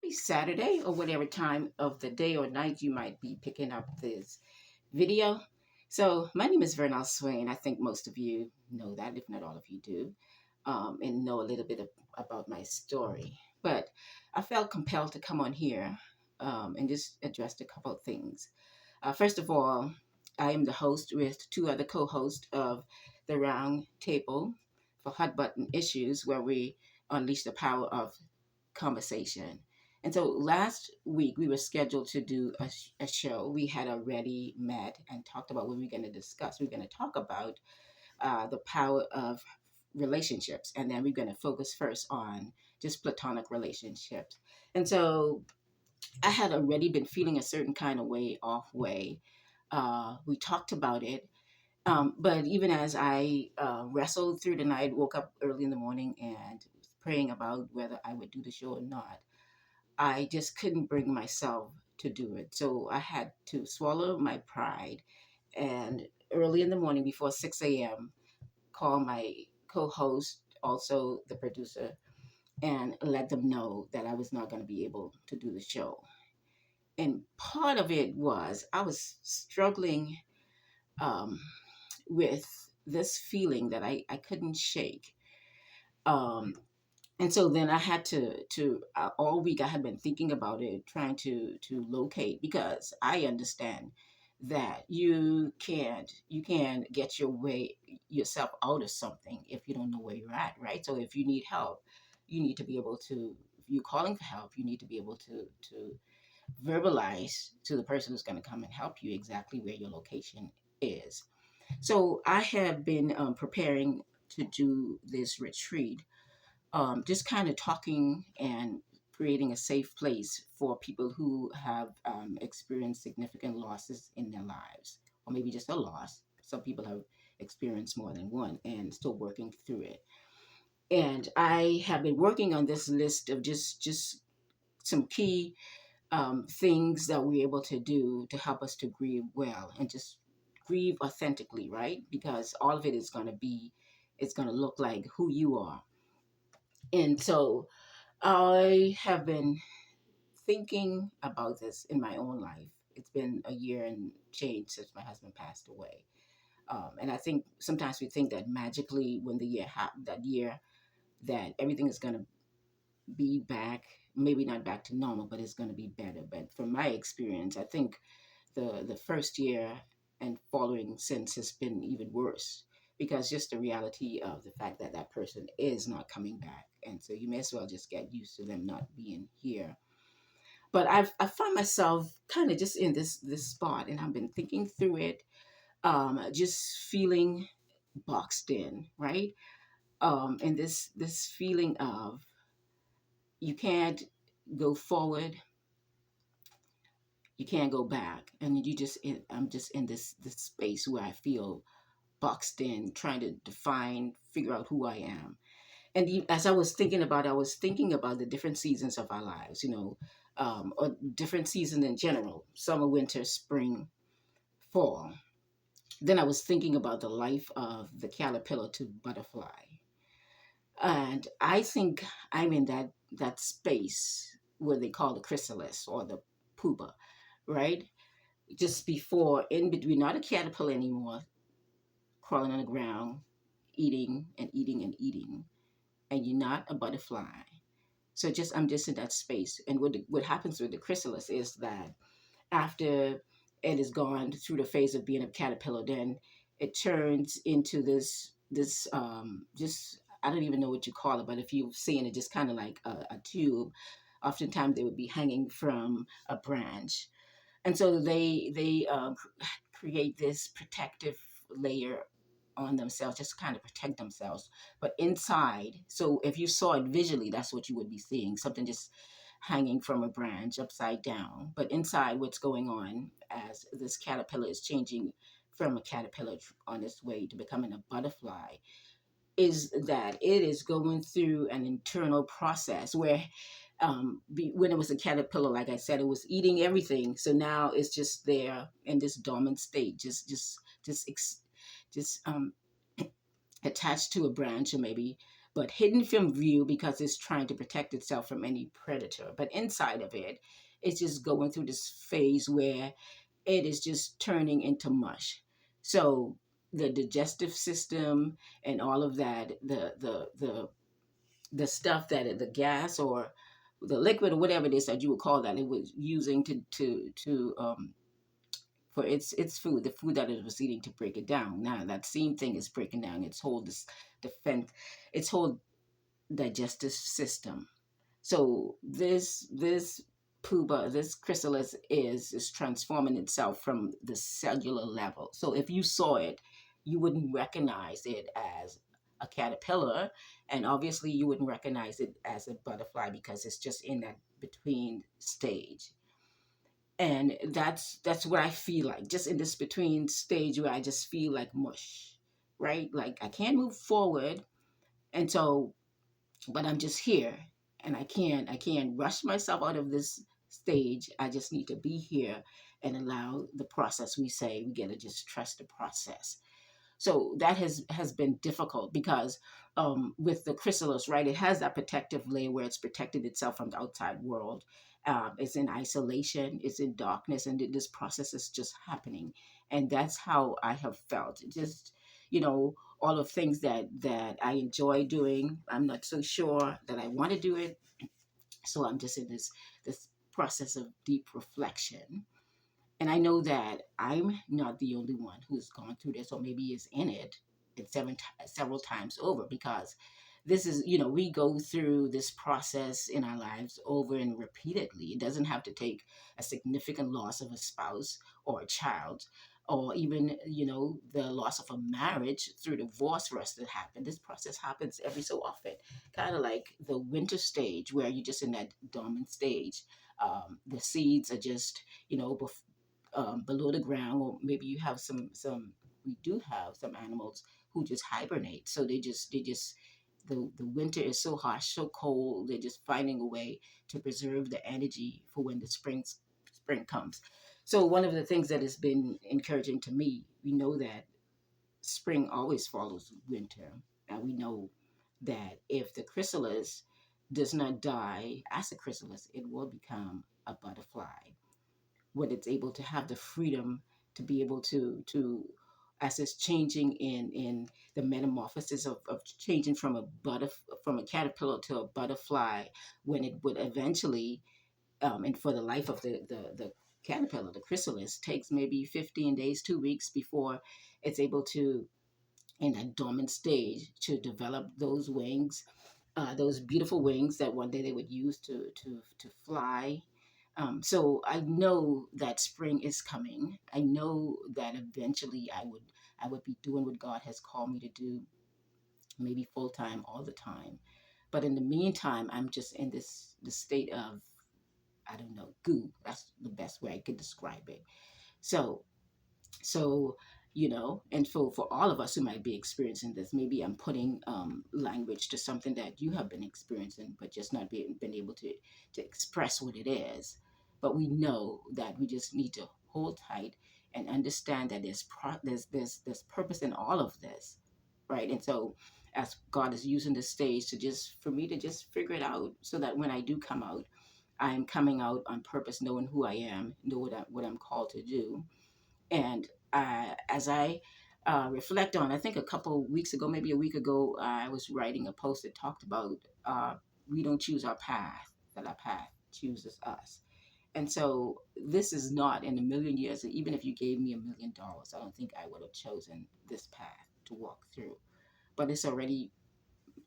Happy Saturday, or whatever time of the day or night you might be picking up this video. So, my name is Vernal Swain. I think most of you know that, if not all of you do, and know a little bit about my story. But I felt compelled to come on here and just address a couple of things. First of all, I am the host with two other co hosts of the Round Table for Hot Button Issues, where we unleash the power of conversation. And so last week we were scheduled to do a show. We had already met and talked about what we are going to discuss. We're going to talk about the power of relationships, and then we're going to focus first on just platonic relationships. And so I had already been feeling a certain kind of off way. We talked about it, but even as I wrestled through the night, woke up early in the morning and was praying about whether I would do the show or not, I just couldn't bring myself to do it. So I had to swallow my pride and early in the morning before 6 a.m., call my co host, also the producer, and let them know that I was not going to be able to do the show. And part of it was I was struggling um, with this feeling that I couldn't shake. Um, and so then I had to all week I had been thinking about it, trying to locate, because I understand that you can get yourself out of something if you don't know where you're at, right? So if you need help, you need to be able to. If you're calling for help, you need to be able to verbalize to the person who's going to come and help you exactly where your location is. So I have been preparing to do this retreat, just kind of talking and creating a safe place for people who have experienced significant losses in their lives, or maybe just a loss. Some people have experienced more than one and still working through it. And I have been working on this list of just some key things that we're able to do to help us to grieve well and just grieve authentically, right? Because all of it is going to be, it's going to look like who you are. And so I have been thinking about this in my own life. It's been a year and change since my husband passed away. And I think sometimes we think that magically when that year, that everything is going to be back, maybe not back to normal, but it's going to be better. But from my experience, I think the first year and following since has been even worse, because just the reality of the fact that that person is not coming back, and so you may as well just get used to them not being here. But I find myself kind of just in this spot, and I've been thinking through it, just feeling boxed in, right? And this feeling of you can't go forward, you can't go back, and I'm just in this space where I feel boxed in, trying to figure out who I am. And as I was thinking about it, I was thinking about the different seasons of our lives, or different seasons in general: summer, winter, spring, fall. Then I was thinking about the life of the caterpillar to butterfly. And I think I'm in that space where they call the chrysalis or the pupa, right? Just before, in between, not a caterpillar anymore, crawling on the ground, eating and eating and eating, and you're not a butterfly. So I'm just in that space. And what happens with the chrysalis is that after it is gone through the phase of being a caterpillar, then it turns into this just, I don't even know what you call it, but if you've seen it, just kind of like a tube. Oftentimes they would be hanging from a branch, and so they create this protective layer on themselves, just to kind of protect themselves. But inside, so if you saw it visually, that's what you would be seeing, something just hanging from a branch upside down. But inside, what's going on as this caterpillar is changing from a caterpillar on its way to becoming a butterfly is that it is going through an internal process where when it was a caterpillar, like I said, it was eating everything. So now it's just there in this dormant state, just attached to a branch, or maybe, but hidden from view because it's trying to protect itself from any predator. But inside of it, it's just going through this phase where it is just turning into mush. So the digestive system and all of that, the stuff that the gas or the liquid or whatever it is that you would call that it was using to for its food, the food that it was eating to break it down. Now that same thing is breaking down its whole defense, its whole digestive system. So this puba, this chrysalis is transforming itself from the cellular level. So if you saw it, you wouldn't recognize it as a caterpillar, and obviously you wouldn't recognize it as a butterfly because it's just in that between stage. And that's what I feel like, just in this between stage where I just feel like mush, right? Like I can't move forward, and so but I'm just here, and I can't rush myself out of this stage. I just need to be here and allow the process. We say we got to just trust the process. So that has been difficult because with the chrysalis, right, it has that protective layer where it's protected itself from the outside world. It's in isolation, it's in darkness, and this process is just happening. And that's how I have felt. Just, all of things that I enjoy doing, I'm not so sure that I want to do it. So I'm just in this process of deep reflection, and I know that I'm not the only one who's gone through this, or maybe is in it several times over, because this is, we go through this process in our lives over and repeatedly. It doesn't have to take a significant loss of a spouse or a child, or even, the loss of a marriage through divorce for us to happen. This process happens every so often, kind of like the winter stage where you're just in that dormant stage. The seeds are just, below the ground, or maybe you have some. We do have some animals who just hibernate, so they just the winter is so harsh, so cold. They're just finding a way to preserve the energy for when the spring comes. So one of the things that has been encouraging to me, we know that spring always follows winter, and we know that if the chrysalis does not die as a chrysalis, it will become a butterfly when it's able to have the freedom to be able to as it's changing in the metamorphosis of changing from a caterpillar to a butterfly, when it would eventually and for the life of the caterpillar, the chrysalis takes maybe 15 days, 2 weeks before it's able to, in that dormant stage, to develop those wings, those beautiful wings that one day they would use to fly. So I know that spring is coming. I know that eventually I would be doing what God has called me to do, maybe full time all the time. But in the meantime, I'm just in this state of, I don't know, goo. That's the best way I could describe it. So so, and for all of us who might be experiencing this, maybe I'm putting language to something that you have been experiencing, but just not been able to express what it is. But we know that we just need to hold tight and understand that there's purpose in all of this, right? And so, as God is using this stage to just for me to just figure it out, so that when I do come out, I'm coming out on purpose, knowing who I am, know what I'm called to do. And as I reflect on, I think a couple weeks ago, maybe a week ago, I was writing a post that talked about we don't choose our path, that our path chooses us. And so this is not in a million years, even if you gave me $1 million, I don't think I would have chosen this path to walk through. But it's already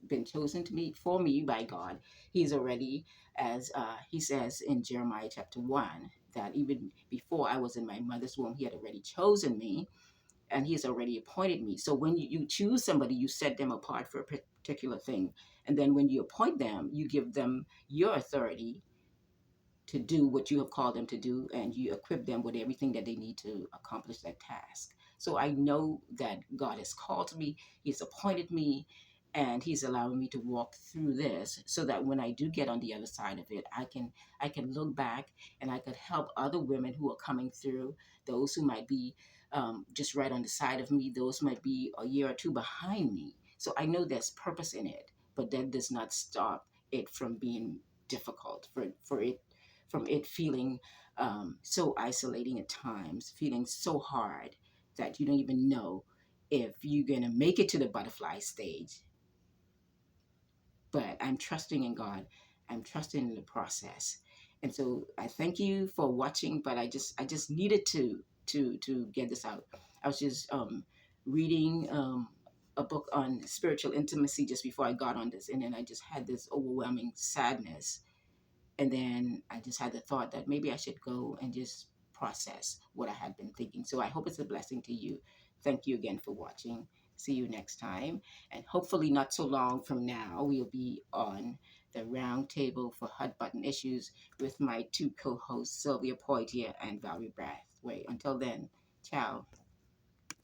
been chosen to me for me by God. He's already, as he says in Jeremiah chapter 1, that even before I was in my mother's womb, he had already chosen me, and he's already appointed me. So when you choose somebody, you set them apart for a particular thing. And then when you appoint them, you give them your authority to do what you have called them to do, and you equip them with everything that they need to accomplish that task. So I know that God has called me, he's appointed me, and he's allowing me to walk through this, so that when I do get on the other side of it, I can look back, and I could help other women who are coming through, those who might be just right on the side of me, those might be a year or two behind me. So I know there's purpose in it, but that does not stop it from being difficult, for it from it feeling so isolating at times, feeling so hard that you don't even know if you're going to make it to the butterfly stage. But I'm trusting in God. I'm trusting in the process. And so I thank you for watching, but I just needed to get this out. I was just reading a book on spiritual intimacy just before I got on this, and then I just had this overwhelming sadness, and then I just had the thought that maybe I should go and just process what I had been thinking. So I hope it's a blessing to you. Thank you again for watching. See you next time. And hopefully, not so long from now, we'll be on the round table for hot button issues with my two co hosts, Sylvia Poitier and Valerie Brathwaite. Until then, ciao.